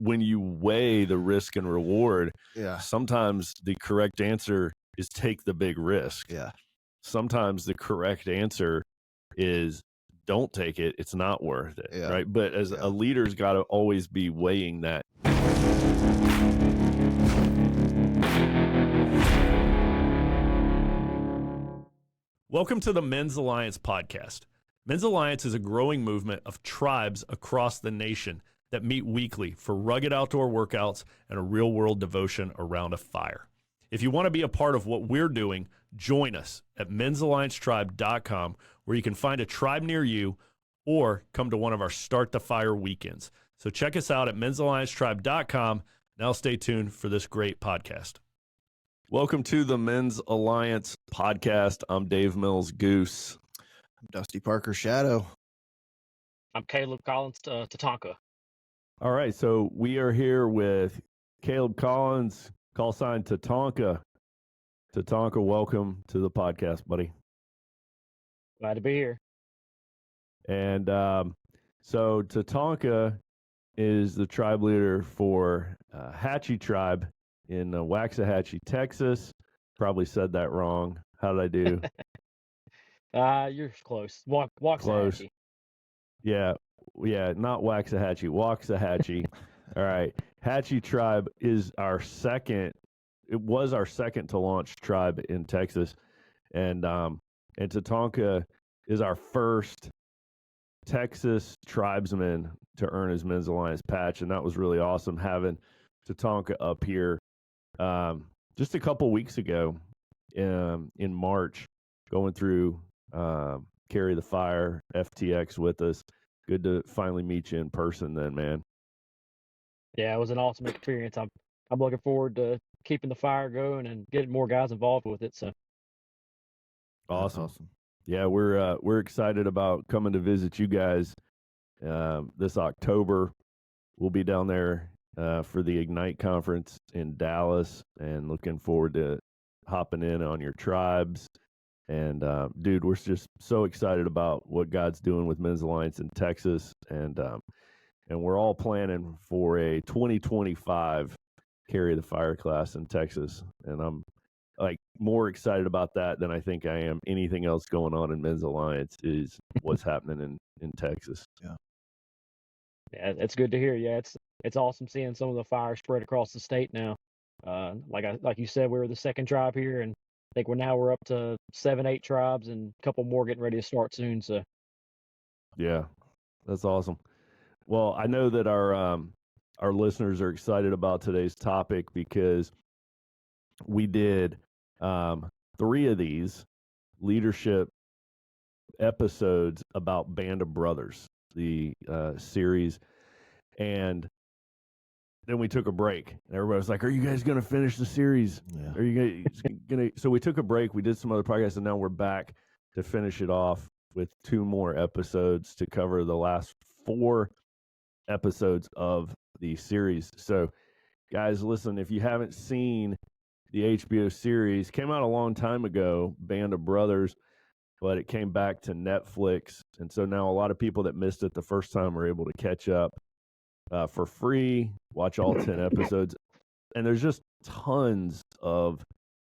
when you weigh the risk and reward, Yeah. sometimes the correct answer is take the big risk. Yeah. Sometimes the correct answer is don't take it. It's not worth it. Yeah. Right. But as Yeah. a leader's got to always be weighing that. Welcome to the Men's Alliance podcast. Men's Alliance is a growing movement of tribes across the nation that meet weekly for rugged outdoor workouts and a real-world devotion around a fire. If you want to be a part of what we're doing, join us at men'salliancetribe.com, where you can find a tribe near you or come to one of our Start the Fire weekends. So check us out at men'salliancetribe.com. Now stay tuned for this great podcast. Welcome to the Men's Alliance podcast. I'm Dave Mills Goose. I'm Dusty Parker Shadow. I'm Caleb Collins Tatanka. All right, so we are here with Caleb Collins, call sign Tatanka. Tatanka, welcome to the podcast, buddy. Glad to be here. And so Tatanka is the tribe leader for Hatchie tribe in Waxahachie, Texas. Probably said that wrong. How did I do? You're close. Waxahachie. Close. Yeah, not Waxahachie, Waxahachie. All right. Hatchie tribe is our second. It was our second to launch tribe in Texas, and Tatanka is our first Texas tribesman to earn his Men's Alliance patch, and that was really awesome having Tatanka up here just a couple weeks ago in March, going through Carry the Fire FTX with us. Good to finally meet you in person then, man. Yeah, it was an awesome experience. I'm looking forward to keeping the fire going and getting more guys involved with it. So awesome. Yeah, we're excited about coming to visit you guys this October. We'll be down there for the Ignite conference in Dallas, and looking forward to hopping in on your tribes. And dude, we're just so excited about what God's doing with Men's Alliance in Texas, and we're all planning for a 2025 Carry the Fire class in Texas, and I'm like more excited about that than I think I am anything else going on in Men's Alliance is what's happening in Texas. yeah, it's good to hear. Yeah, it's awesome seeing some of the fire spread across the state now. Like you said, we were the second tribe here, and I think we're up to 7-8 tribes, and a couple more getting ready to start soon. So yeah, that's awesome. Well, I know that our listeners are excited about today's topic because we did 3 of these leadership episodes about Band of Brothers, the series, and then we took a break. And everybody was like, "Are you guys going to finish the series? Yeah. Are you going to?" So we took a break. We did some other podcasts, and now we're back to finish it off with 2 more episodes to cover the last 4 episodes of the series. So, guys, listen, if you haven't seen the HBO series, came out a long time ago, Band of Brothers, but it came back to Netflix. And so now a lot of people that missed it the first time are able to catch up for free, watch all 10 episodes. And there's just tons of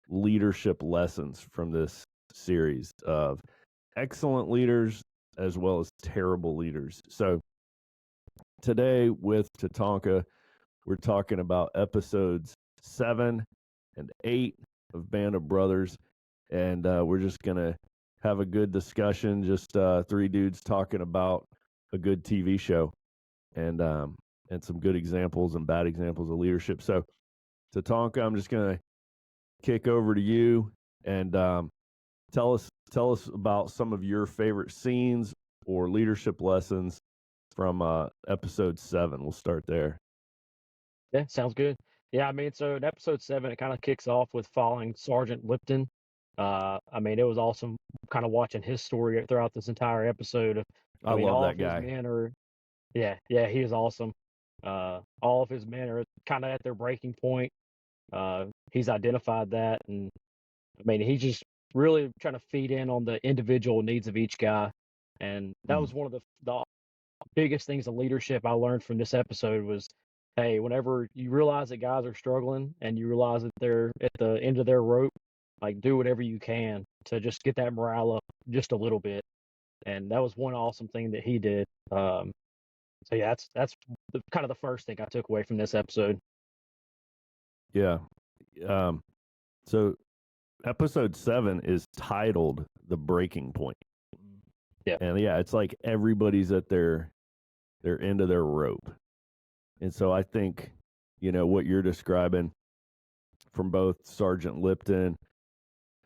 leadership lessons from this series of excellent leaders as well as terrible leaders. So today with Tatanka, we're talking about episodes 7 and 8 of Band of Brothers, and we're just going to have a good discussion, just 3 dudes talking about a good TV show and some good examples and bad examples of leadership. So, Tatanka, I'm just going to kick over to you and tell us about some of your favorite scenes or leadership lessons from episode 7. We'll start there. yeah, sounds good. Yeah, I mean, so in episode 7, it kind of kicks off with following Sergeant Lipton. I mean, it was awesome kind of watching his story throughout this entire episode. I mean, love all that of his guy. men are, yeah, he is awesome. All of his men are kind of at their breaking point. He's identified that, and I mean, he's just really trying to feed in on the individual needs of each guy. And that was one of the biggest things of leadership I learned from this episode was hey, whenever you realize that guys are struggling and you realize that they're at the end of their rope, like do whatever you can to just get that morale up just a little bit. And that was one awesome thing that he did. So yeah, that's kind of the first thing I took away from this episode. Yeah. So episode 7 is titled "The Breaking Point." Yeah. And yeah, it's like everybody's at their end of their rope. And so I think, what you're describing from both Sergeant Lipton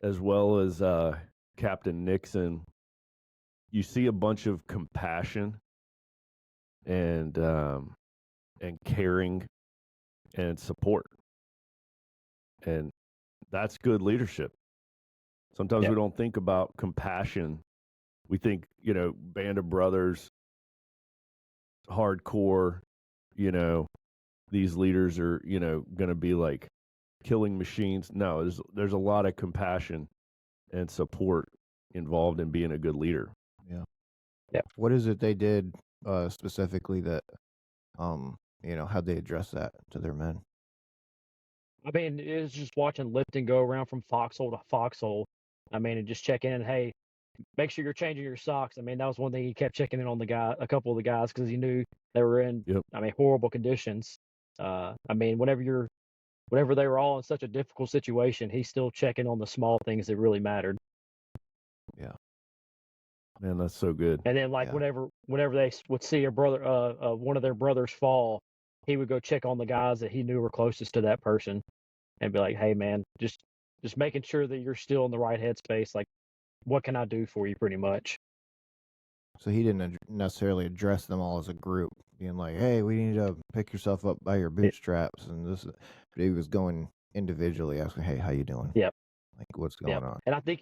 as well as Captain Nixon, you see a bunch of compassion and caring and support. And that's good leadership. Sometimes we don't think about compassion. We think, Band of Brothers, hardcore, these leaders are, going to be like killing machines. No, there's a lot of compassion and support involved in being a good leader. Yeah. Yeah. What is it they did specifically that, how'd they address that to their men? I mean, it's just watching Lipton go around from foxhole to foxhole. I mean, and just checking in. Hey, make sure you're changing your socks. I mean, that was one thing he kept checking in on a couple of the guys, because he knew they were in, horrible conditions. I mean, whenever they were all in such a difficult situation, he's still checking on the small things that really mattered. Yeah. Man, that's so good. And then, like, whenever they would see a brother, one of their brothers fall, he would go check on the guys that he knew were closest to that person, and be like, "Hey, man, just making sure that you're still in the right headspace. Like, what can I do for you?" Pretty much. So he didn't necessarily address them all as a group, being like, "Hey, we need to pick yourself up by your bootstraps," and this. But he was going individually, asking, "Hey, how you doing? Yep. Like, what's going on?" And I think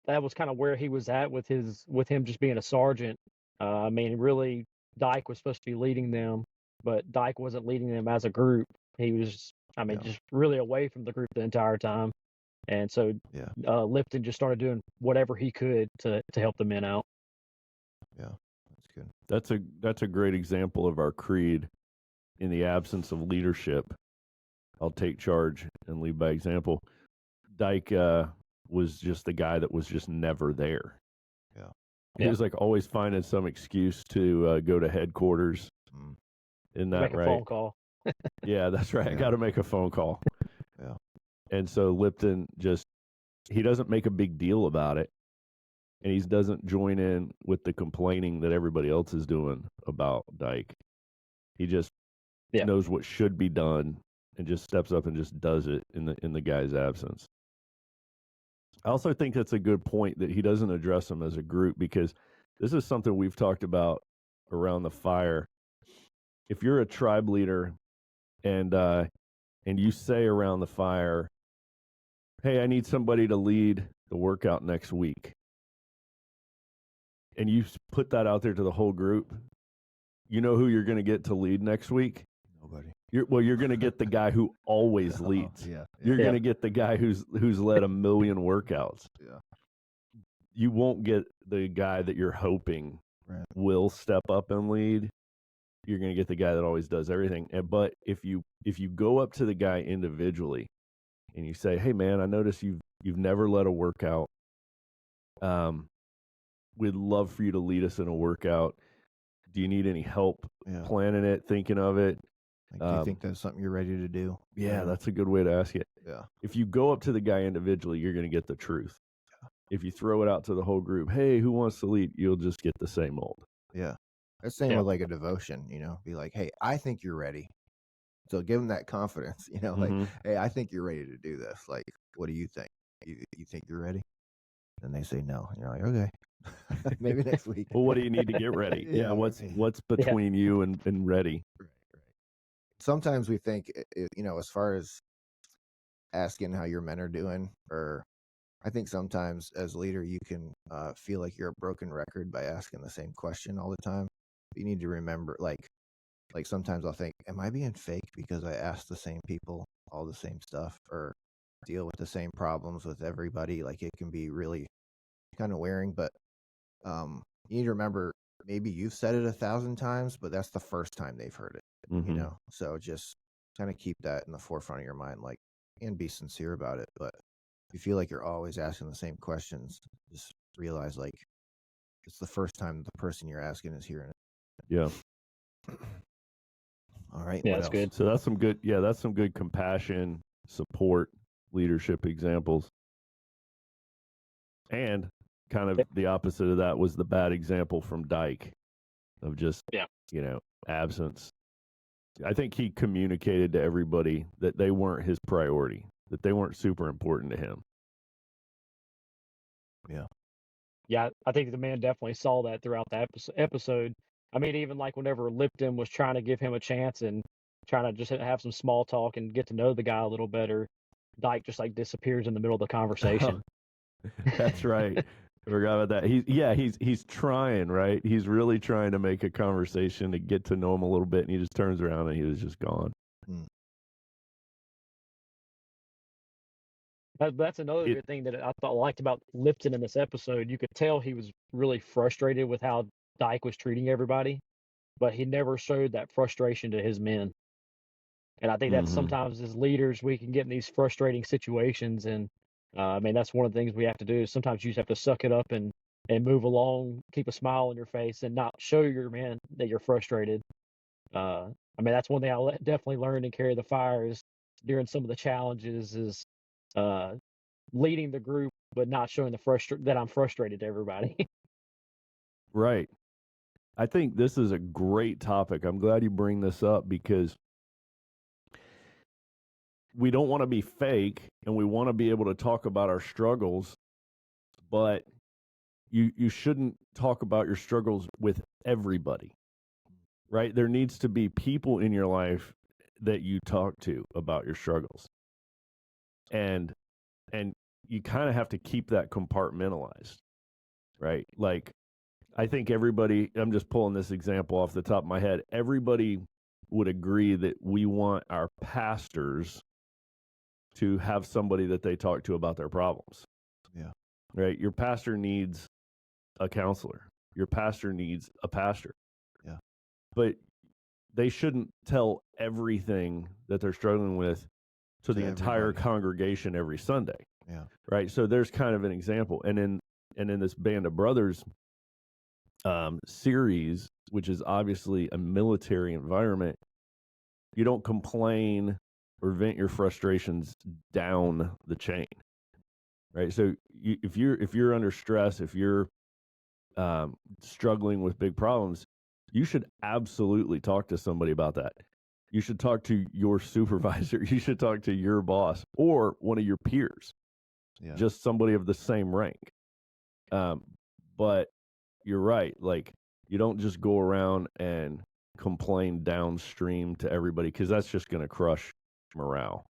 that was kind of where he was at with him just being a sergeant. I mean, really, Dyke was supposed to be leading them, but Dyke wasn't leading them as a group. He was, just really away from the group the entire time. And so Lipton just started doing whatever he could to help the men out. Yeah, that's good. That's a great example of our creed. In the absence of leadership, I'll take charge and lead by example. Dyke was just the guy that was just never there. Yeah. He was like always finding some excuse to go to headquarters. Isn't that make right? A phone call. Yeah, that's right. I got to make a phone call. Yeah. And so Lipton he doesn't make a big deal about it. And he doesn't join in with the complaining that everybody else is doing about Dyke. He just knows what should be done and just steps up and just does it in the guy's absence. I also think that's a good point that he doesn't address them as a group, because this is something we've talked about around the fire. If you're a tribe leader and you say around the fire, "Hey, I need somebody to lead the workout next week," and you put that out there to the whole group, you know who you're going to get to lead next week? Nobody. You're going to get the guy who always leads. You're going to get the guy who's led 1 million workouts. Yeah. You won't get the guy that you're hoping will step up and lead. You're going to get the guy that always does everything. But if you go up to the guy individually and you say, "Hey, man, I notice you've never led a workout. We'd love for you to lead us in a workout. Do you need any help planning it, thinking of it? Do you think that's something you're ready to do?" Yeah, that's a good way to ask it. Yeah. If you go up to the guy individually, you're going to get the truth. Yeah. If you throw it out to the whole group, "Hey, who wants to lead?" you'll just get the same old. Yeah. That's same with like a devotion, be like, "Hey, I think you're ready." So give them that confidence, like, "Hey, I think you're ready to do this. Like, what do you think? You think you're ready?" And they say no. And you're like, "Okay, maybe next week." Well, what do you need to get ready? What's between you and ready? Right. Sometimes we think, as far as asking how your men are doing, or I think sometimes as a leader, you can feel like you're a broken record by asking the same question all the time. You need to remember, like sometimes I'll think, am I being fake because I ask the same people all the same stuff, or deal with the same problems with everybody? Like, it can be really kind of wearing, but you need to remember, maybe you've said it 1,000 times, but that's the first time they've heard it. Mhm. So just kind of keep that in the forefront of your mind, like, and be sincere about it. But if you feel like you're always asking the same questions, just realize like it's the first time the person you're asking is hearing Yeah. it. All right, Yeah, what that's else? good. So that's some good. Yeah, that's some good compassion, support, leadership examples. And kind of the opposite of that was the bad example from Dyke of just Yeah. absence. I think he communicated to everybody that they weren't his priority, that they weren't super important to him. Yeah, I think the man definitely saw that throughout the episode. I mean, even like whenever Lipton was trying to give him a chance and trying to just have some small talk and get to know the guy a little better, Dyke just like disappears in the middle of the conversation. That's right. I forgot about that. He's trying, right? He's really trying to make a conversation to get to know him a little bit, and he just turns around and he was just gone. Mm. That's another good thing that I thought liked about Lipton in this episode. You could tell he was really frustrated with how Dyke was treating everybody, but he never showed that frustration to his men. And I think that's Mhm. sometimes as leaders we can get in these frustrating situations, and I mean that's one of the things we have to do. Is sometimes you just have to suck it up and move along, keep a smile on your face, and not show your men that you're frustrated. I mean that's one thing I definitely learned in Carry the Fire is during some of the challenges is uh, leading the group, but not showing that I'm frustrated to everybody. Right. I think this is a great topic. I'm glad you bring this up because we don't want to be fake and we want to be able to talk about our struggles, but you shouldn't talk about your struggles with everybody. Right? There needs to be people in your life that you talk to about your struggles. And you kind of have to keep that compartmentalized, right? Like I think everybody, I'm just pulling this example off the top of my head. Everybody would agree that we want our pastors to have somebody that they talk to about their problems. Yeah. Right? Your pastor needs a counselor. Your pastor needs a pastor. Yeah. But they shouldn't tell everything that they're struggling with to the entire everybody. congregation every Sunday. Yeah. Right? So there's kind of an example. And in this Band of Brothers series, which is obviously a military environment, you don't complain or vent your frustrations down the chain, right? So if you're under stress, if you're struggling with big problems, you should absolutely talk to somebody about that. You should talk to your supervisor. You should talk to your boss or one of your peers, just somebody of the same rank. But you're right. Like, you don't just go around and complain downstream to everybody because that's just going to crush morale.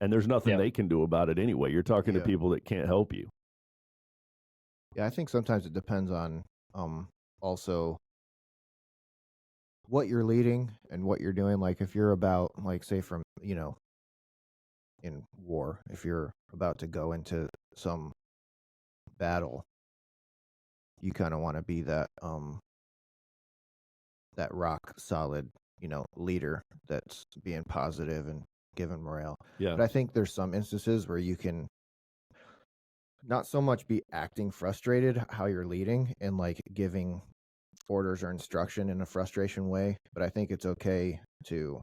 And there's nothing they can do about it anyway. You're talking to people that can't help you. Yeah, I think sometimes it depends on also what you're leading and what you're doing. Like if you're about, like, say from, in war, if you're about to go into some battle, you kind of want to be that rock solid, leader that's being positive and giving morale. Yeah. But I think there's some instances where you can not so much be acting frustrated how you're leading and like giving orders or instruction in a frustration way, but I think it's okay to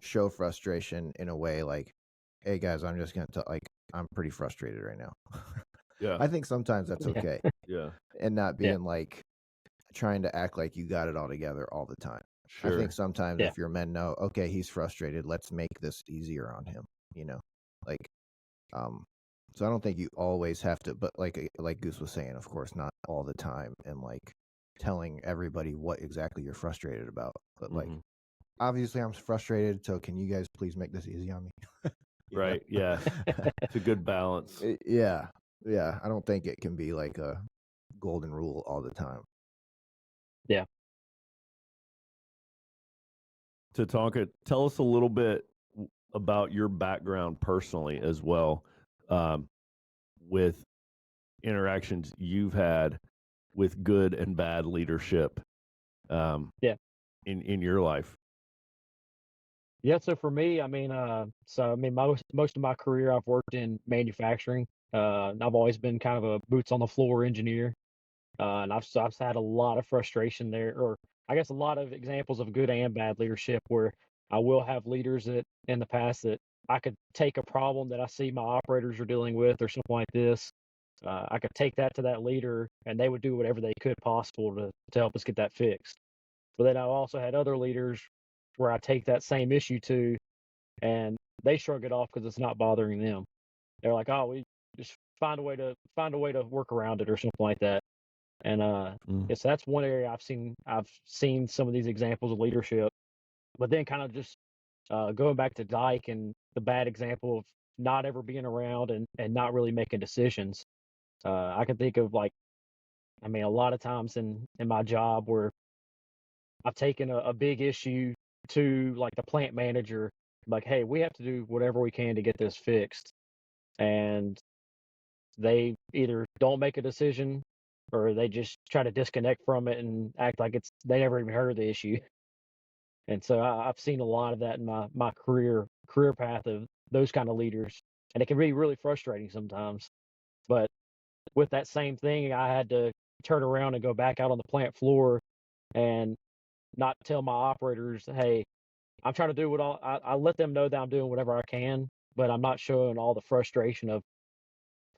show frustration in a way like, hey guys, I'm just gonna like, I'm pretty frustrated right now. Yeah. I think sometimes that's okay. Yeah. And not being like trying to act like you got it all together all the time. Sure. I think sometimes if your men know, okay, he's frustrated, let's make this easier on him, like so I don't think you always have to, but like Goose was saying, of course, not all the time and like telling everybody what exactly you're frustrated about. But like, obviously I'm frustrated, so can you guys please make this easy on me? Right. Yeah. It's a good balance. Yeah. Yeah. I don't think it can be like a golden rule all the time. Yeah. Tatanka, tell us a little bit about your background personally as well, with interactions you've had with good and bad leadership in your life. Yeah, so for me, most of my career I've worked in manufacturing. And I've always been kind of a boots on the floor engineer. And I've had a lot of frustration there, or I guess a lot of examples of good and bad leadership where I will have leaders that in the past that I could take a problem that I see my operators are dealing with or something like this. I could take that to that leader and they would do whatever they could possible to help us get that fixed. But then I've also had other leaders where I take that same issue to and they shrug it off because it's not bothering them. They're like, "Oh, we just find a way to work around it or something like that." And Mm. yes, that's one area I've seen some of these examples of leadership. But then kind of just going back to Dyke and the bad example of not ever being around and not really making decisions. I can think of a lot of times in my job where I've taken a big issue to like the plant manager, like, hey, we have to do whatever we can to get this fixed. And they either don't make a decision or they just try to disconnect from it and act like they never even heard the issue. And so I've seen a lot of that in my career path of those kind of leaders, and it can be really frustrating sometimes. But with that same thing, I had to turn around and go back out on the plant floor and not tell my operators, hey, I'm trying to do I let them know that I'm doing whatever I can, but I'm not showing all the frustration of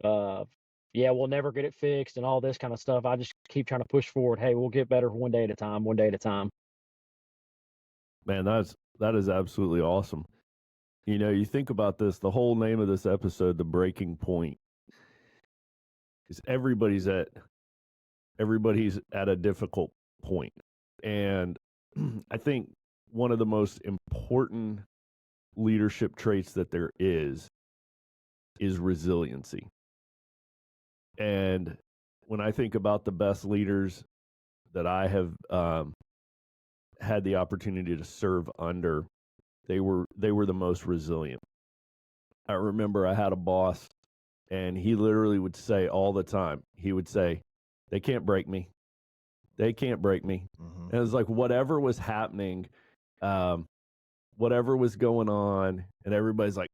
uh, yeah, we'll never get it fixed and all this kind of stuff. I just keep trying to push forward. Hey, we'll get better one day at a time, one day at a time. Man, that is absolutely awesome. You know, you think about this, the whole name of this episode, The Breaking Point, is everybody's at a difficult point. And I think one of the most important leadership traits that there is resiliency. And when I think about the best leaders that I have had the opportunity to serve under, they were the most resilient. I remember I had a boss, and he literally would say all the time, he would say, "They can't break me. They can't break me." Mm-hmm. And it was like whatever was happening, whatever was going on, and everybody's like,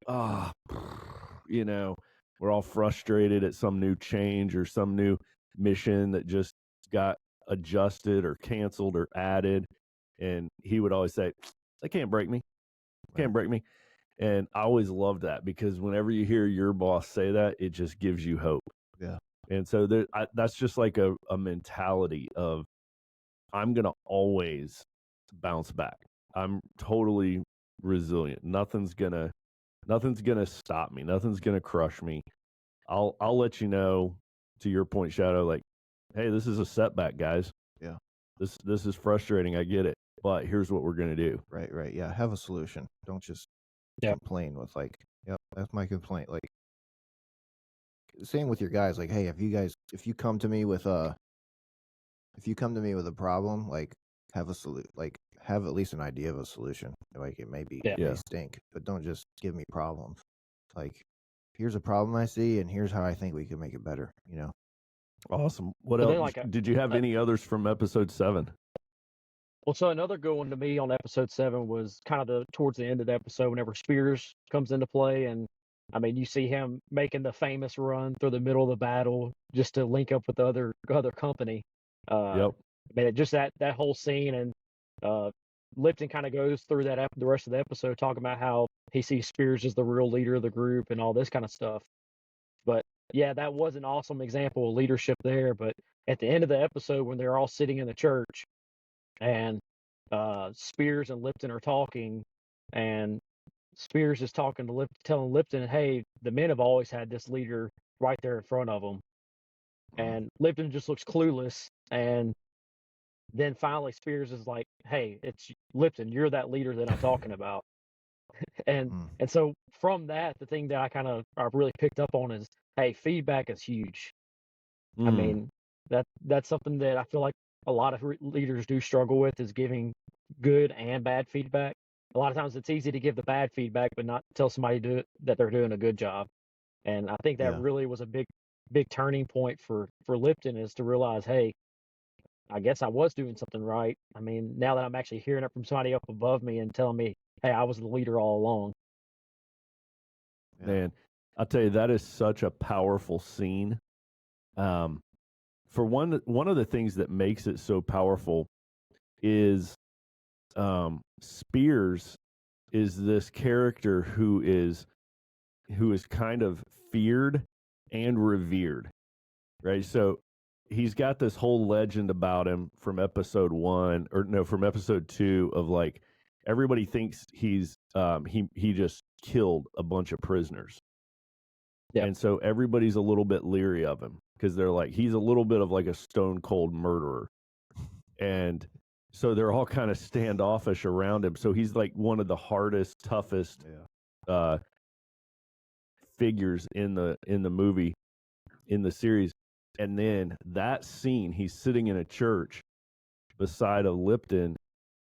you know, we're all frustrated at some new change or some new mission that just got adjusted or canceled or added. And he would always say, "They can't break me. Can't break me." And I always loved that because whenever you hear your boss say that, it just gives you hope. Yeah. And so that's just like a mentality of I'm going to always bounce back. I'm totally resilient. Nothing's going to stop me. Nothing's going to crush me. I'll let you know, to your point, Shadow, like, hey, this is a setback, guys. Yeah. This is frustrating. I get it. But here's what we're going to do. Right. Yeah. Have a solution. Don't just Yep. complain with like, yep, that's my complaint. Like, same with your guys. Like, hey, if you come to me with a problem, like, have a like, have at least an idea of a solution. Like, it may stink, but don't just give me problems. Like, here's a problem I see, and here's how I think we can make it better. You know. Awesome. What So else? Did you have any others from episode 7? Well, so another good one to me on episode 7 was kind of towards the end of the episode whenever Spears comes into play, and I mean you see him making the famous run through the middle of the battle just to link up with the other company. Yep. I mean, just that whole scene, and Lipton kind of goes through the rest of the episode talking about how he sees Spears as the real leader of the group and all this kind of stuff. But yeah, that was an awesome example of leadership there. But at the end of the episode, when they're all sitting in the church and Spears and Lipton are talking, and Spears is talking to telling Lipton, "Hey, the men have always had this leader right there in front of them," and Lipton just looks clueless. And then finally, Spears is like, "Hey, it's Lipton. You're that leader that I'm talking about." And so from that, the thing that I really picked up on is, hey, feedback is huge. I mean, that's something that I feel like a lot of leaders do struggle with, is giving good and bad feedback. A lot of times it's easy to give the bad feedback, but not tell somebody that they're doing a good job. And I think that really was a big turning point for Lipton, is to realize, hey, I guess I was doing something right. I mean, now that I'm actually hearing it from somebody up above me and telling me, hey, I was the leader all along. Yeah. Man, I'll tell you, that is such a powerful scene. For one of the things that makes it so powerful is Spears is this character who is kind of feared and revered, right? So he's got this whole legend about him from episode 1, or no, from episode 2, of like everybody thinks he's he just killed a bunch of prisoners. Yep. And so everybody's a little bit leery of him because they're like, he's a little bit of like a stone cold murderer. And so they're all kind of standoffish around him. So he's like one of the hardest, toughest figures in the movie, in the series. And then that scene, he's sitting in a church beside a Lipton,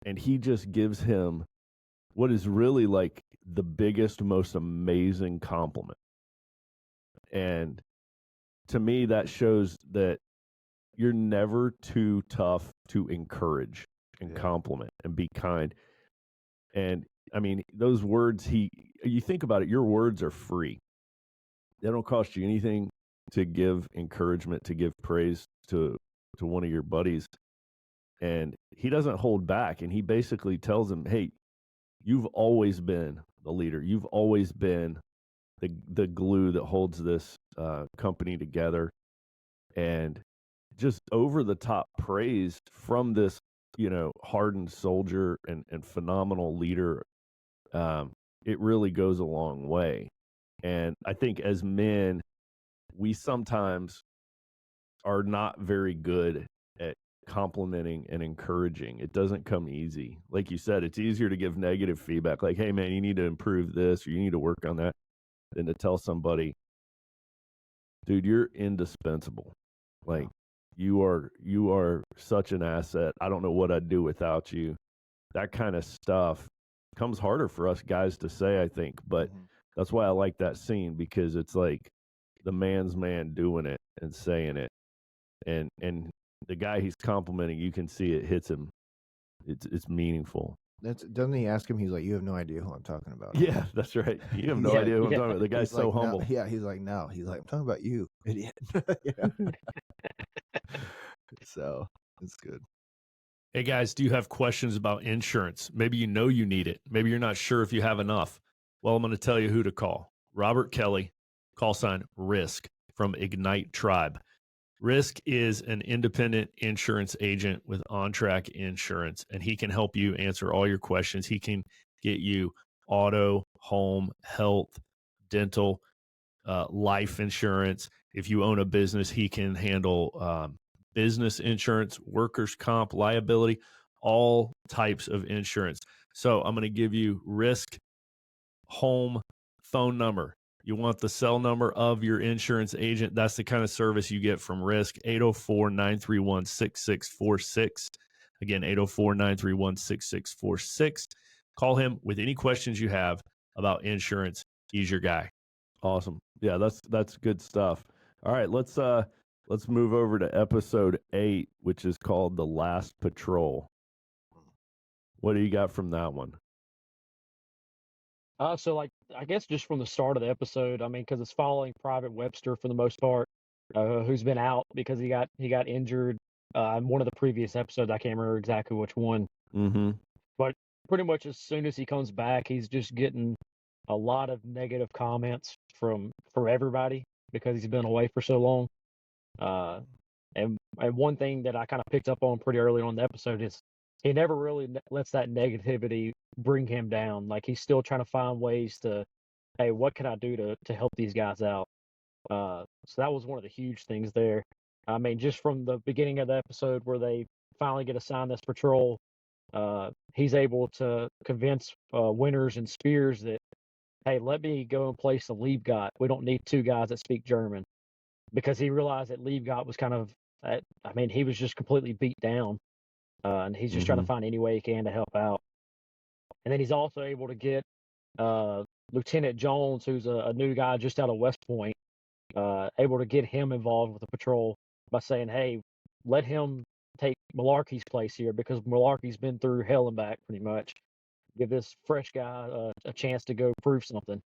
and he just gives him what is really like the biggest, most amazing compliment. And to me, that shows that you're never too tough to encourage and compliment and be kind. And I mean, those words, you think about it, your words are free. They don't cost you anything to give encouragement, to give praise to one of your buddies. And he doesn't hold back. And he basically tells him, hey, you've always been the leader. You've always been the glue that holds this company together. And just over the top praise from this, hardened soldier and phenomenal leader. It really goes a long way. And I think as men, we sometimes are not very good at complimenting and encouraging. It doesn't come easy. Like you said, it's easier to give negative feedback, like, hey man, you need to improve this, or you need to work on that, than to tell somebody, dude, you're indispensable. Like, you are such an asset. I don't know what I'd do without you. That kind of stuff comes harder for us guys to say, I think. But that's why I like that scene, because it's like the man's man doing it and saying it. And the guy he's complimenting, you can see it hits him. It's meaningful. Doesn't he ask him? He's like, you have no idea who I'm talking about. Yeah, that's right. You have no idea who I'm talking about. The guy's He's so like, humble. No. Yeah, he's like, no. He's like, I'm talking about you, idiot. So it's good. Hey guys, do you have questions about insurance? Maybe you know you need it. Maybe you're not sure if you have enough. Well, I'm going to tell you who to call. Robert Kelly, call sign Risk, from Ignite Tribe. Risk is an independent insurance agent with OnTrak Insurance, and he can help you answer all your questions. He can get you auto, home, health, dental, life insurance. If you own a business, he can handle business insurance, workers' comp, liability, all types of insurance. So I'm going to give you Risk home phone number. You want the cell number of your insurance agent. That's the kind of service you get from Risk. 804-931-6646. Again, 804-931-6646. Call him with any questions you have about insurance. He's your guy. Awesome. Yeah, that's good stuff. All right, let's move over to episode 8, which is called The Last Patrol. What do you got from that one? So, like, I guess just from the start of the episode, I mean, because it's following Private Webster for the most part, who's been out because he got injured in one of the previous episodes. I can't remember exactly which one. Mm-hmm. But pretty much as soon as he comes back, he's just getting a lot of negative comments from everybody because he's been away for so long. And one thing that I kind of picked up on pretty early on in the episode is he never really lets that negativity bring him down. Like, he's still trying to find ways to, hey, what can I do to help these guys out? So that was one of the huge things there. I mean, just from the beginning of the episode where they finally get assigned this patrol, he's able to convince Winters and Spears that, hey, let me go and place a Liebgott. We don't need two guys that speak German, because he realized that Liebgott was kind of, he was just completely beat down, and he's just trying to find any way he can to help out. And then he's also able to get Lieutenant Jones, who's a new guy just out of West Point, able to get him involved with the patrol by saying, hey, let him take Malarkey's place here, because Malarkey's been through hell and back pretty much. give this fresh guy a chance to go prove something.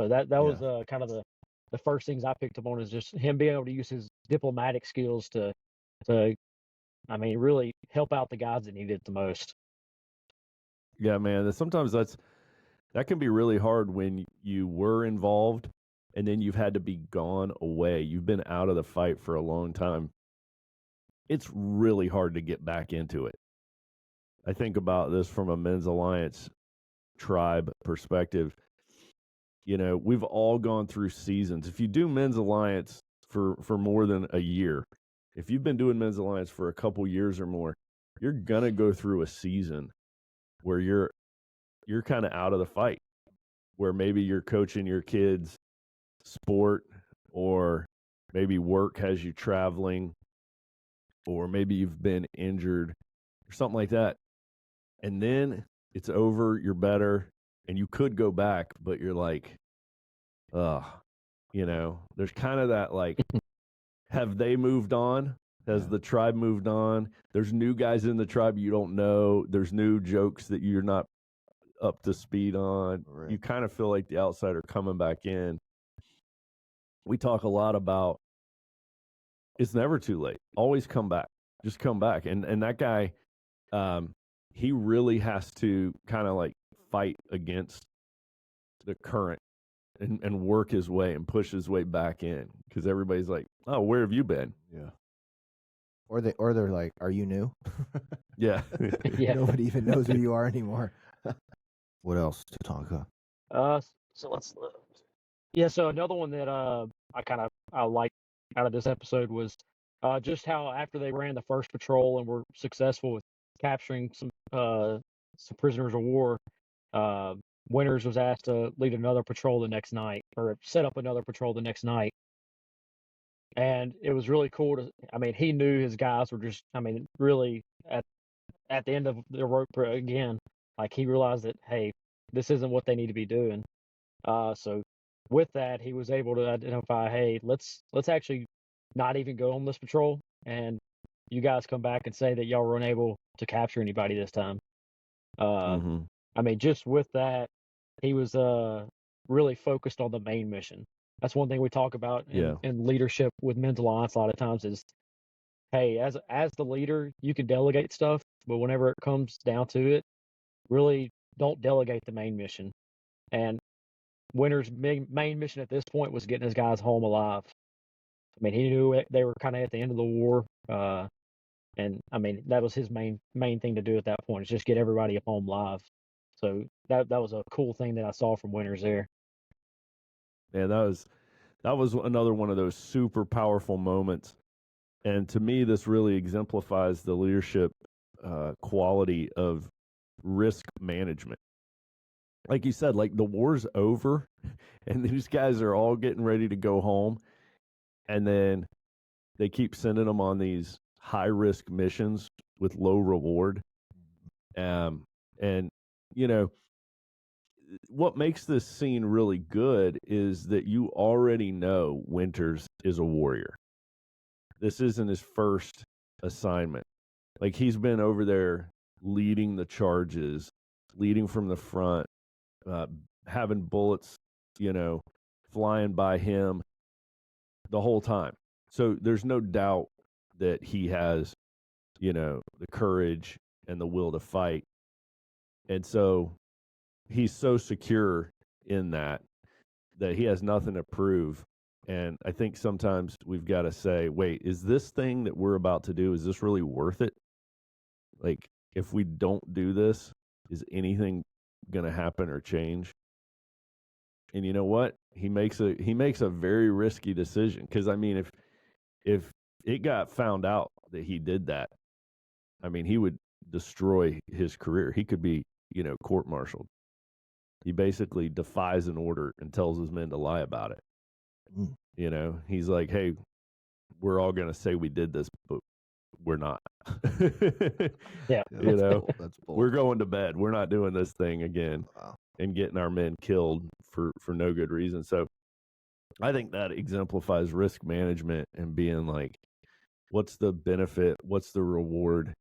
So that was kind of the first things I picked up on, is just him being able to use his diplomatic skills to I mean, really help out the guys that need it the most. Yeah, man. Sometimes that can be really hard when you were involved and then you've had to be gone away. You've been out of the fight for a long time. It's really hard to get back into it. I think about this from a Men's Alliance tribe perspective. You know, we've all gone through seasons. If you do Men's Alliance for more than a year, if you've been doing Men's Alliance for a couple years or more, you're gonna go through a season where you're kind of out of the fight, where maybe you're coaching your kids sport, or maybe work has you traveling, or maybe you've been injured or something like that. And then it's over, you're better, and you could go back, but you're like, you know, there's kind of that like, have they moved on? Has the tribe moved on? There's new guys in the tribe you don't know. There's new jokes that you're not up to speed on. Right. You kind of feel like the outsider coming back in. We talk a lot about it's never too late. Always come back. Just come back. And that guy, he really has to kind of like fight against the current and work his way and push his way back in, because everybody's like, oh, where have you been? Yeah. Or they're like, are you new? Yeah. Yeah. Nobody even knows who you are anymore. What else to talk about? So let's look. Yeah, so another one that I liked out of this episode was just how after they ran the first patrol and were successful with capturing some prisoners of war, Winters was asked to lead another patrol the next night, or set up another patrol the next night. And it was really cool I mean, he knew his guys were just, I mean, really at the end of the rope again. Like, he realized that, hey, this isn't what they need to be doing. So with that, he was able to identify, hey, let's actually not even go on this patrol, and you guys come back and say that y'all were unable to capture anybody this time. I mean, just with that, he was really focused on the main mission. That's one thing we talk about in leadership with Men's Alliance a lot of times is, hey, as the leader, you can delegate stuff, but whenever it comes down to it, really don't delegate the main mission. And Winter's main mission at this point was getting his guys home alive. I mean, he knew they were kind of at the end of the war, and I mean that was his main thing to do at that point, is just get everybody home alive. So that was a cool thing that I saw from Winters there. Yeah, that was another one of those super powerful moments. And to me, this really exemplifies the leadership quality of risk management. Like you said, like the war's over and these guys are all getting ready to go home. And then they keep sending them on these high risk missions with low reward. And, you know, what makes this scene really good is that you already know Winters is a warrior. This isn't his first assignment. Like, he's been over there leading the charges, leading from the front, having bullets, you know, flying by him the whole time. So there's no doubt that he has, you know, the courage and the will to fight. And so he's so secure in that he has nothing to prove. And I think sometimes we've got to say, wait, is this thing that we're about to do, is this really worth it? Like, if we don't do this, is anything going to happen or change? And you know what? He makes a very risky decision, because I mean, if it got found out that he did that, I mean, he would destroy his career. He could be, you know, court-martialed. He basically defies an order and tells his men to lie about it. You know, he's like, hey, we're all going to say we did this, but we're not. Yeah. You know, That's bold. we're going to bed. We're not doing this thing again. Wow. And getting our men killed for no good reason. So I think that exemplifies risk management and being like, what's the benefit? What's the reward?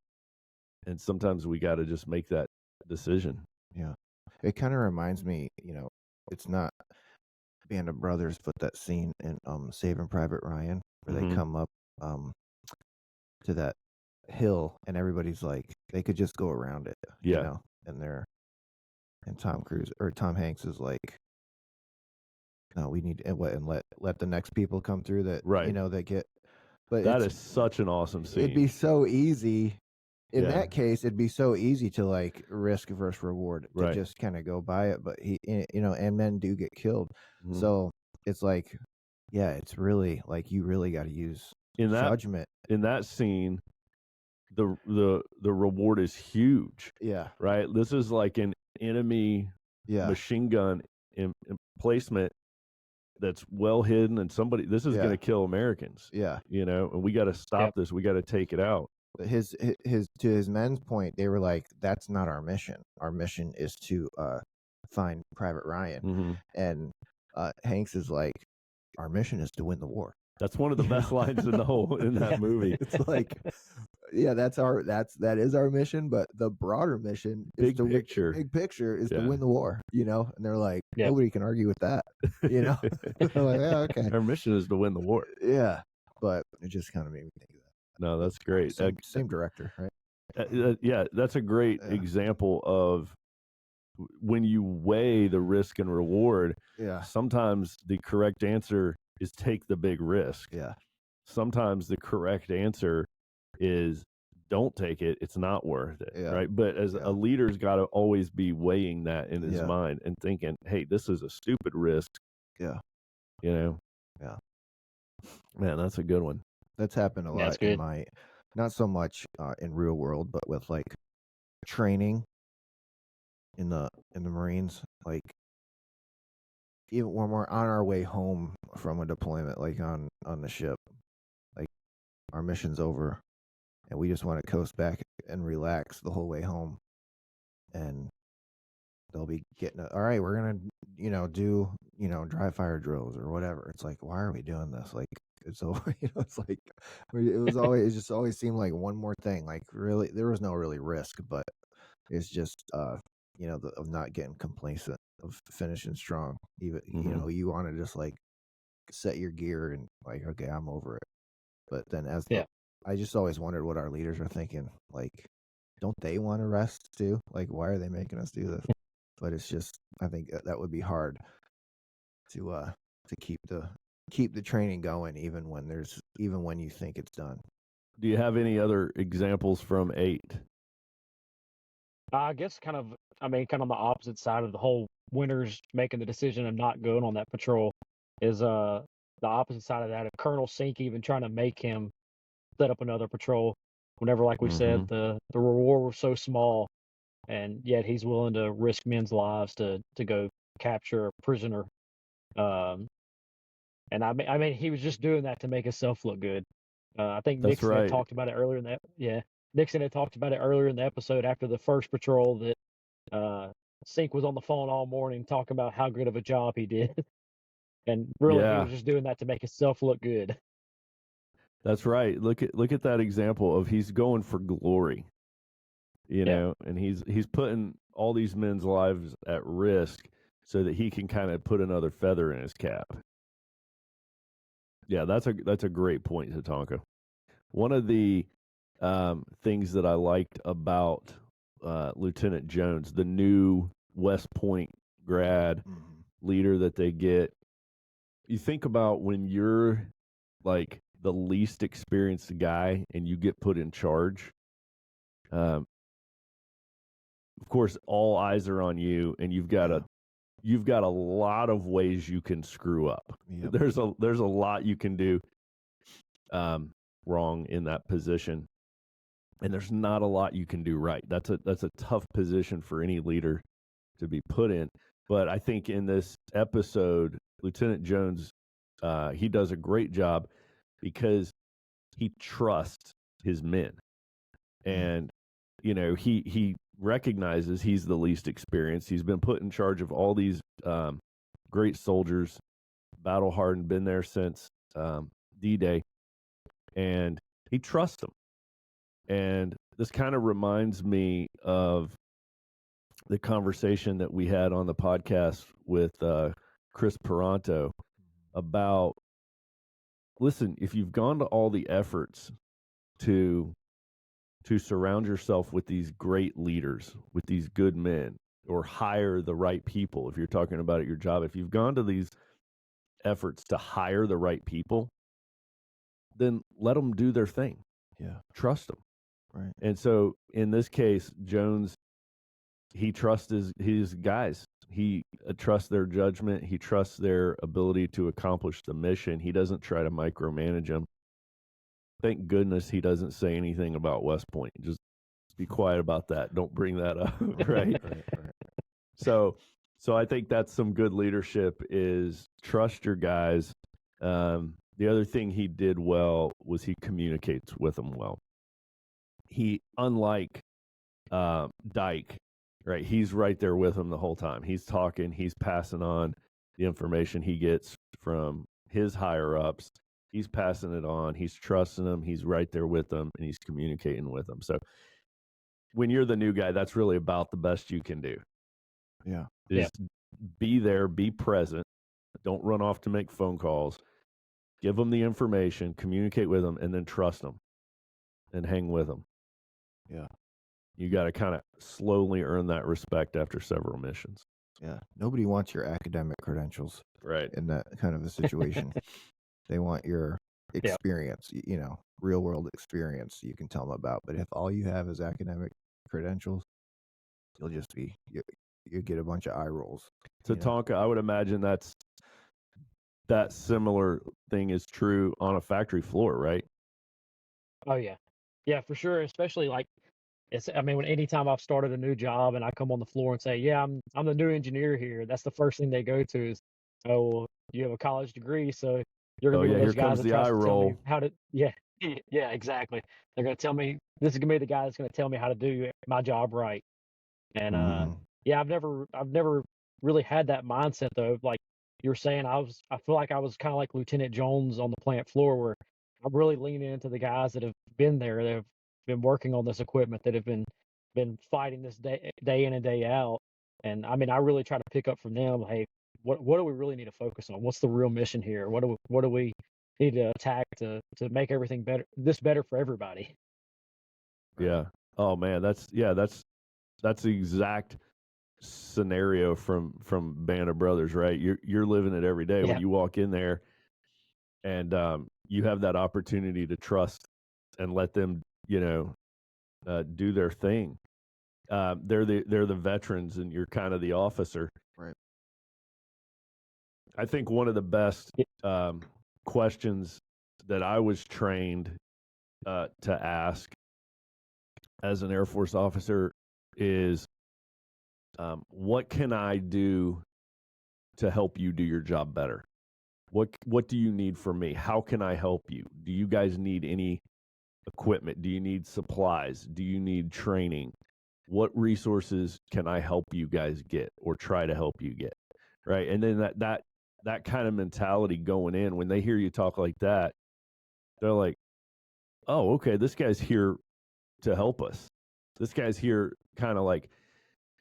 And sometimes we got to just make that decision. Yeah. It kind of reminds me, it's not Band of Brothers, but that scene in Saving Private Ryan where they Mhm. come up to that hill and everybody's like they could just go around it, Yeah. and Tom Hanks is like, no, we need and let the next people come through that Right. that get. But That is such an awesome it'd be scene. so easy. In Yeah. that case, it'd be so easy to like risk versus reward to Right. just kind of go by it. But and men do get killed. Mhm. So it's like, yeah, it's really like you really got to use In judgment. that scene, the reward is huge, Yeah, right? This is like an enemy yeah, machine gun emplacement that's well hidden, and this is Yeah. going to kill Americans, yeah. and we got to stop this. We got to take it out. But to his men's point, they were like, that's not our mission. Our mission is to find Private Ryan. Mm-hmm. And Hanks is like, our mission is to win the war. That's one of the best lines in that movie. It's like, yeah, that is our mission, but the broader mission is Big picture to win the war, and they're like, Yeah. nobody can argue with that, They're like, yeah, okay. Our mission is to win the war. Yeah, but it just kind of made me think of that. No, that's great. Same director, right? Yeah, that's a great example of when you weigh the risk and reward. Yeah, Sometimes the correct answer is take the big risk. yeah, Sometimes the correct answer is don't take it. It's not worth it. Yeah. Right. But as a leader's got to always be weighing that in his Yeah. mind and thinking, hey, this is a stupid risk. Yeah. Yeah. Man, that's a good one. That's happened a That's lot in good. my, not so much in real world, but with like training in the Marines. Like even when we're on our way home from a deployment, like on the ship, like our mission's over, and we just want to coast back and relax the whole way home, and they'll be getting all right, we're gonna do dry fire drills or whatever. It's like, why are we doing this? Like it's over. It's like it just always seemed like one more thing. Like really, there was no really risk, but it's just of not getting complacent, of finishing strong. Even you want to just like set your gear and like, okay, I'm over it. But then I just always wondered what our leaders are thinking. Like, don't they want to rest too? Like, why are they making us do this? But it's just, I think that would be hard to keep the training going, even when you think it's done. Do you have any other examples from 8? I guess kind of on the opposite side of the whole Winters making the decision of not going on that patrol is the opposite side of that of Colonel Sink even trying to make him set up another patrol whenever, like we said, the reward was so small, and yet he's willing to risk men's lives to go capture a prisoner. And I mean, he was just doing that to make himself look good. I think That's Nixon right. had talked about it earlier in that. Yeah, Nixon had talked about it earlier in the episode after the first patrol that Sink was on the phone all morning talking about how good of a job he did, and really he was just doing that to make himself look good. That's right. Look at that example of he's going for glory, and he's putting all these men's lives at risk so that he can kind of put another feather in his cap. Yeah, that's a great point, Tatanka. One of the things that I liked about Lieutenant Jones, the new West Point grad leader that they get, you think about when you're like the least experienced guy and you get put in charge. Of course, all eyes are on you, and you've got a lot of ways you can screw up. Yep. There's a lot you can do wrong in that position, and there's not a lot you can do right. That's a tough position for any leader to be put in. But I think in this episode, Lieutenant Jones, he does a great job because he trusts his men, and he recognizes he's the least experienced. He's been put in charge of all these great soldiers, battle hardened, been there since D-Day, and he trusts them. And this kind of reminds me of the conversation that we had on the podcast with Chris Peranto about, listen, if you've gone to all the efforts to surround yourself with these great leaders, with these good men, or hire the right people, if you're talking about at your job, if you've gone to these efforts to hire the right people, then let them do their thing. Yeah. Trust them. Right. And so in this case, Jones, he trusts his guys. He trusts their judgment. He trusts their ability to accomplish the mission. He doesn't try to micromanage them. Thank goodness he doesn't say anything about West Point. Just be quiet about that. Don't bring that up, right? Right. So I think that's some good leadership, is trust your guys. The other thing he did well was he communicates with them well. He, unlike Dyke, right? He's right there with them the whole time. He's talking, he's passing on the information he gets from his higher ups. He's passing it on. He's trusting them. He's right there with them, and he's communicating with them. So when you're the new guy, that's really about the best you can do. Yeah. Is be there, be present. Don't run off to make phone calls. Give them the information, communicate with them, and then trust them and hang with them. Yeah. You got to kind of slowly earn that respect after several missions. Yeah. Nobody wants your academic credentials Right. in that kind of a situation. They want your experience, real world experience you can tell them about. But if all you have is academic credentials, you'll just be, you get a bunch of eye rolls. Tatanka, I would imagine that similar thing is true on a factory floor, right? Oh yeah, yeah, for sure. Especially like when anytime I've started a new job and I come on the floor and say, yeah, I'm the new engineer here, that's the first thing they go to is, oh, well, you have a college degree, so you're gonna be one of those here comes guys that the tries eye to tell me roll. how to. Yeah, yeah, exactly. They're gonna tell me this is gonna be the guy that's gonna tell me how to do my job right. And yeah, I've never really had that mindset though. Like you're saying, I feel like I was kind of like Lieutenant Jones on the plant floor, where I'm really leaning into the guys that have been there, that have been working on this equipment, that have been fighting this day in and day out. And I mean, I really try to pick up from them. Hey, what do we really need to focus on? What's the real mission here? What do we need to attack to make everything better? This better for everybody. Yeah. Oh man, that's the exact scenario from Band of Brothers, right? You're living it every day when you walk in there, and you have that opportunity to trust and let them, do their thing. They're the veterans, and you're kind of the officer. Right. I think one of the best questions that I was trained to ask as an Air Force officer is, what can I do to help you do your job better? What do you need from me? How can I help you? Do you guys need any equipment? Do you need supplies? Do you need training? What resources can I help you guys get or try to help you get? Right. And then that kind of mentality going in, when they hear you talk like that, they're like, oh, okay, this guy's here to help us. This guy's here kind of like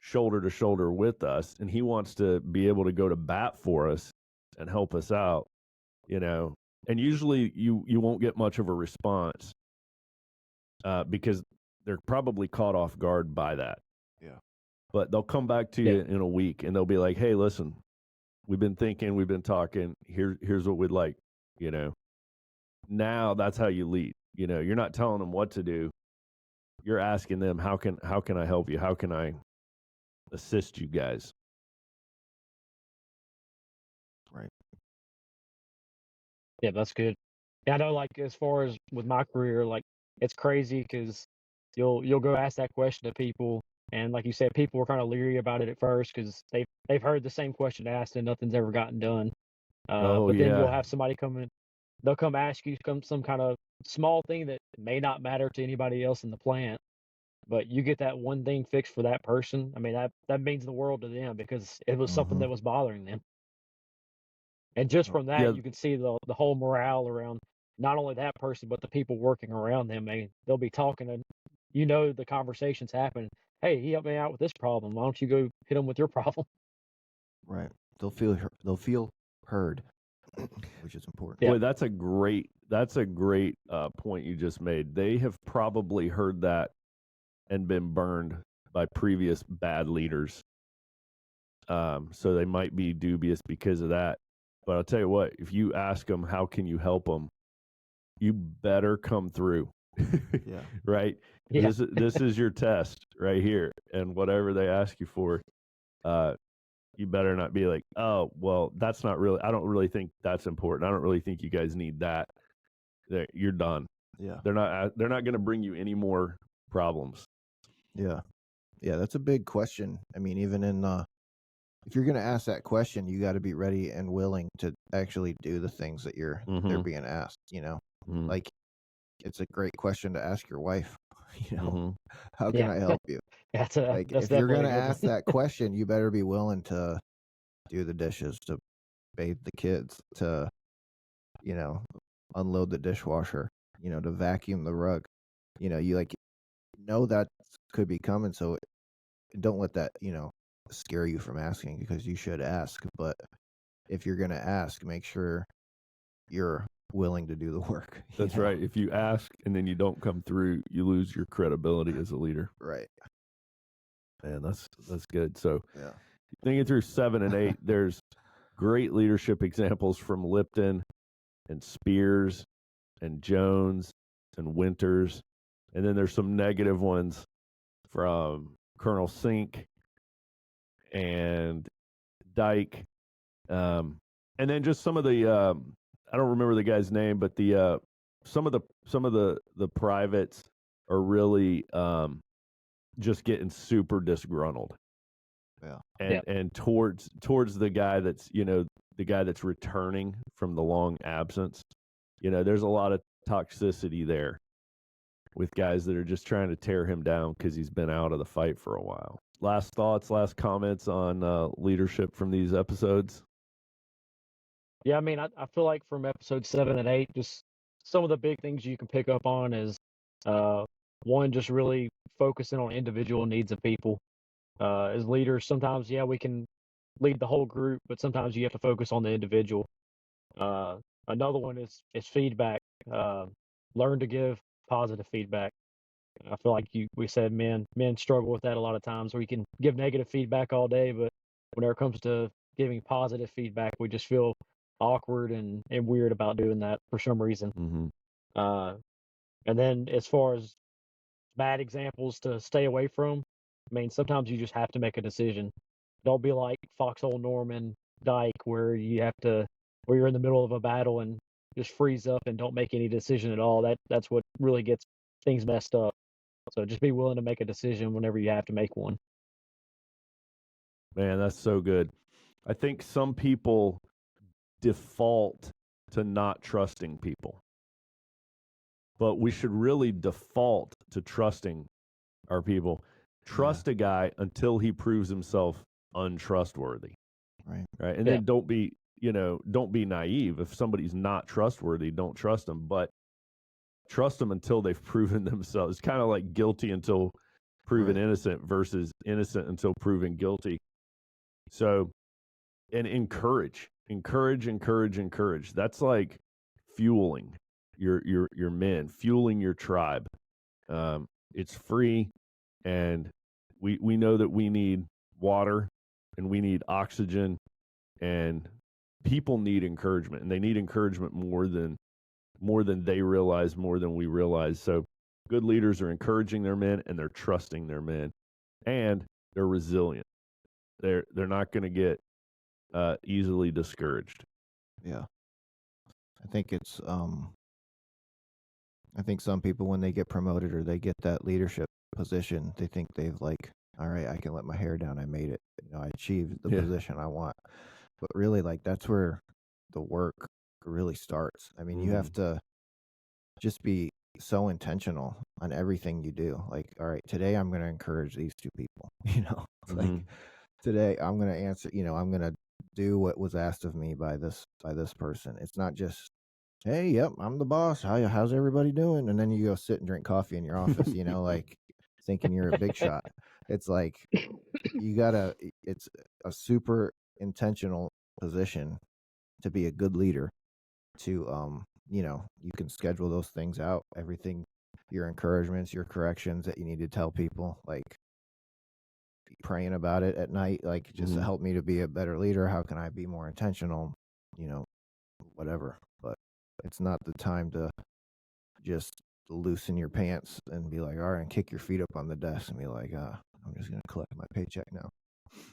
shoulder to shoulder with us, and he wants to be able to go to bat for us and help us out, And usually you won't get much of a response because they're probably caught off guard by that. Yeah. But they'll come back to you in a week, and they'll be like, hey, listen, we've been thinking, we've been talking, here's what we'd like, Now that's how you lead. You're not telling them what to do. You're asking them, how can I help you? How can I assist you guys? Right. Yeah, that's good. Yeah, I know, like, as far as with my career, like, it's crazy because you'll go ask that question to people, and like you said, people were kind of leery about it at first because they've heard the same question asked and nothing's ever gotten done. But then you'll have somebody come in, they'll come ask you some kind of small thing that may not matter to anybody else in the plant, but you get that one thing fixed for that person. I mean, that means the world to them because it was something that was bothering them. And just from that, Yeah. you can see the whole morale around not only that person, but the people working around them. They'll be talking, and the conversations happen. hey, he helped me out with this problem. Why don't you go hit him with your problem? Right. They'll feel heard, which is important. Yeah. Boy, that's a great point you just made. They have probably heard that and been burned by previous bad leaders. So they might be dubious because of that. But I'll tell you what, if you ask them, how can you help them? You better come through. Yeah. Right? Yeah. This is your test right here. And whatever they ask you for, you better not be like, oh, well, that's not really, I don't really think that's important. I don't really think you guys need that. You're done. Yeah. They're not going to bring you any more problems. Yeah. Yeah. That's a big question. I mean, even in, if you're going to ask that question, you got to be ready and willing to actually do the things that they're Mhm. being asked, Mhm. like it's a great question to ask your wife, Mhm. how can Yeah. I help you? That's Like, that's if you're definitely going a to good ask one. that question, you better be willing to do the dishes, to bathe the kids, to, unload the dishwasher, to vacuum the rug. You know that could be coming. So don't let that, scare you from asking, because you should ask. But if you're going to ask, make sure you're willing to do the work. That's right. If you ask and then you don't come through, you lose your credibility as a leader. Right. Man, that's good. So Yeah. thinking through 7 and 8, there's great leadership examples from Lipton and Spears and Jones and Winters. And then there's some negative ones from Colonel Sink and Dyke. And then just some of the I don't remember the guy's name, but the some of the privates are really just getting super disgruntled. Yeah. And towards the guy that's, the guy that's returning from the long absence. There's a lot of toxicity there with guys that are just trying to tear him down because he's been out of the fight for a while. Last thoughts, last comments on leadership from these episodes? Yeah, I mean, I feel like from episode 7 and 8, just some of the big things you can pick up on is one, just really focusing on individual needs of people. As leaders, sometimes, yeah, we can lead the whole group, but sometimes you have to focus on the individual. Another one is feedback. Learn to give positive feedback. I feel like we said men struggle with that a lot of times. We can give negative feedback all day, but whenever it comes to giving positive feedback, we just feel awkward and weird about doing that for some reason. Mm-hmm. And then as far as bad examples to stay away from, I mean, sometimes you just have to make a decision. Don't be like Foxhole Norman Dyke, where you're in the middle of a battle and just freeze up and don't make any decision at all. That's what really gets things messed up. So just be willing to make a decision whenever you have to make one. Man, that's so good. I think some people default to not trusting people, but we should really default to trusting our people. Trust a guy until he proves himself untrustworthy. Right. Right. And then don't be naive. If somebody's not trustworthy, don't trust them, but trust them until they've proven themselves. It's kind of like guilty until proven innocent versus innocent until proven guilty. So, and encourage. That's like fueling your men, fueling your tribe. It's free, and we know that we need water and we need oxygen, and people need encouragement, and they need encouragement more than they realize, more than we realize. So good leaders are encouraging their men, and they're trusting their men, and they're resilient. They're not going to get easily discouraged. Yeah. I think it's I think some people, when they get promoted or they get that leadership position, they think they've all right, I can let my hair down. I made it. I achieved the position I want. But really, that's where the work really starts. I mean, you have to just be so intentional on everything you do. Like, all right, today I'm going to encourage these two people. Like today I'm going to answer. I'm going to do what was asked of me by this person. It's not just, hey, yep, I'm the boss. How's everybody doing? And then you go sit and drink coffee in your office. Like thinking you're a big shot. It's like it's a super intentional position to be a good leader, to you can schedule those things out, everything, your encouragements, your corrections that you need to tell people, like praying about it at night, like just to help me to be a better leader. How can I be more intentional? Whatever. But it's not the time to just loosen your pants and be like, all right, and kick your feet up on the desk and be like, I'm just gonna collect my paycheck now.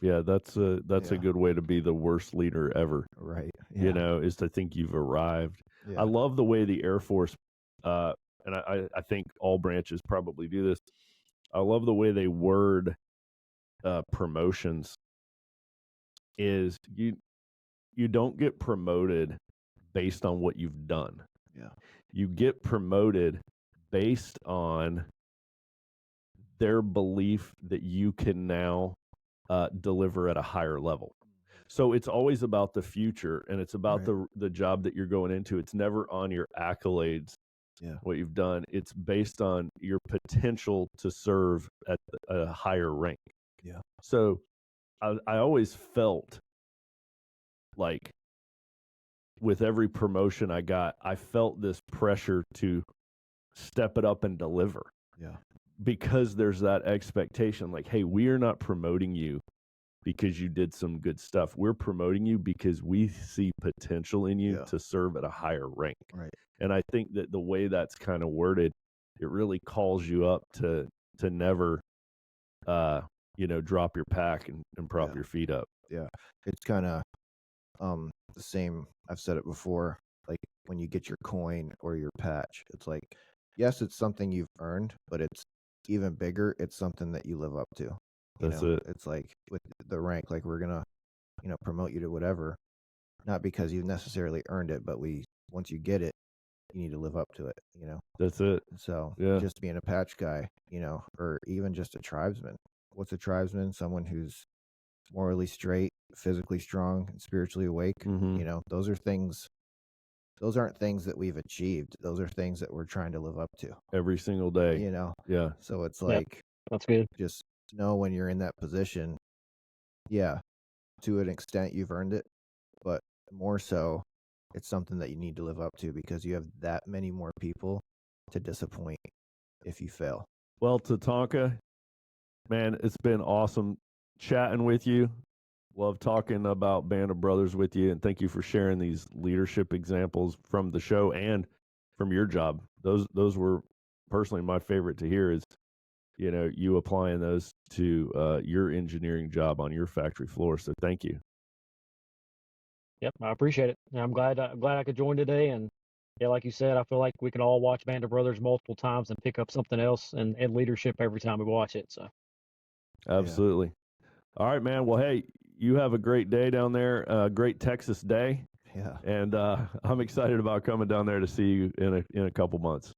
Yeah, that's a good way to be the worst leader ever. Right. Yeah. Is to think you've arrived. Yeah. I love the way the Air Force, and I think all branches probably do this. I love the way they word promotions. Is you don't get promoted based on what you've done. Yeah. You get promoted based on their belief that you can now deliver at a higher level. So it's always about the future, and it's about the job that you're going into. It's never on your accolades, what you've done. It's based on your potential to serve at a higher rank. Yeah. So I always felt like with every promotion I got, I felt this pressure to step it up and deliver. Yeah. Because there's that expectation, like, hey, we are not promoting you because you did some good stuff. We're promoting you because we see potential in you to serve at a higher rank. Right. And I think that the way that's kind of worded, it really calls you up to never, drop your pack and prop your feet up. Yeah. It's kind of the same. I've said it before, like when you get your coin or your patch, it's like, yes, it's something you've earned, but it's even bigger. It's something that you live up to. That's it. It's like with the rank, like we're going to, promote you to whatever, not because you've necessarily earned it, but once you get it, you need to live up to it, That's it. So Yeah. just being a patch guy, or even just a tribesman. What's a tribesman? Someone who's morally straight, physically strong, and spiritually awake. Those aren't things that we've achieved. Those are things that we're trying to live up to Every single day. Yeah. So it's like, that's good. just know when you're in that position, to an extent you've earned it, but more so, it's something that you need to live up to because you have that many more people to disappoint if you fail. Well, Tatanka, man, it's been awesome chatting with you. Love talking about Band of Brothers with you, and thank you for sharing these leadership examples from the show and from your job. Those were personally my favorite to hear, is you applying those to your engineering job on your factory floor. So thank you. Yep, I appreciate it. And I'm glad I could join today. And yeah, like you said, I feel like we can all watch Band of Brothers multiple times and pick up something else and leadership every time we watch it. So absolutely. All right, man. Well, hey, you have a great day down there. Great Texas day. Yeah. And I'm excited about coming down there to see you in a couple months.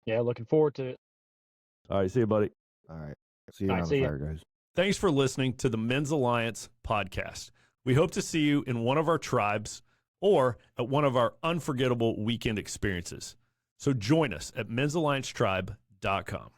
Yeah, looking forward to it. All right, see you, buddy. All right. See you on the fire, guys. Thanks for listening to the Men's Alliance podcast. We hope to see you in one of our tribes or at one of our unforgettable weekend experiences. So join us at men'salliancetribe.com.